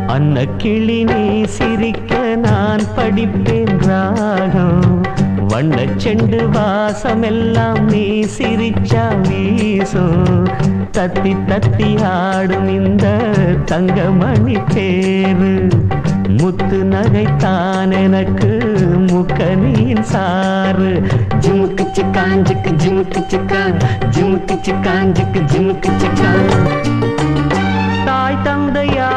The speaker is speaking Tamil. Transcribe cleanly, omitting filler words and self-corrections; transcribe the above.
அன்ன கிளி நீ சிரிக்க நான் படிப்பேன் ராகம். வண்ணச் செண்டு வாசமெல்லாம் நீ சிரிச்சா வீசும். தத்தி தத்தி ஆடும் இந்த தங்கமணி தேரு. முத்து நகைத்தான் எனக்கு முக்கனியின் சாறு. ஜிமுக்கு சிக்காஞ்சுக்கு ஜிமுக்கு சிக்கா, ஜிமுக்கு சிக்காஞ்சுக்கு ஜிமுக்கு சிக்கா. தாய் தந்தையா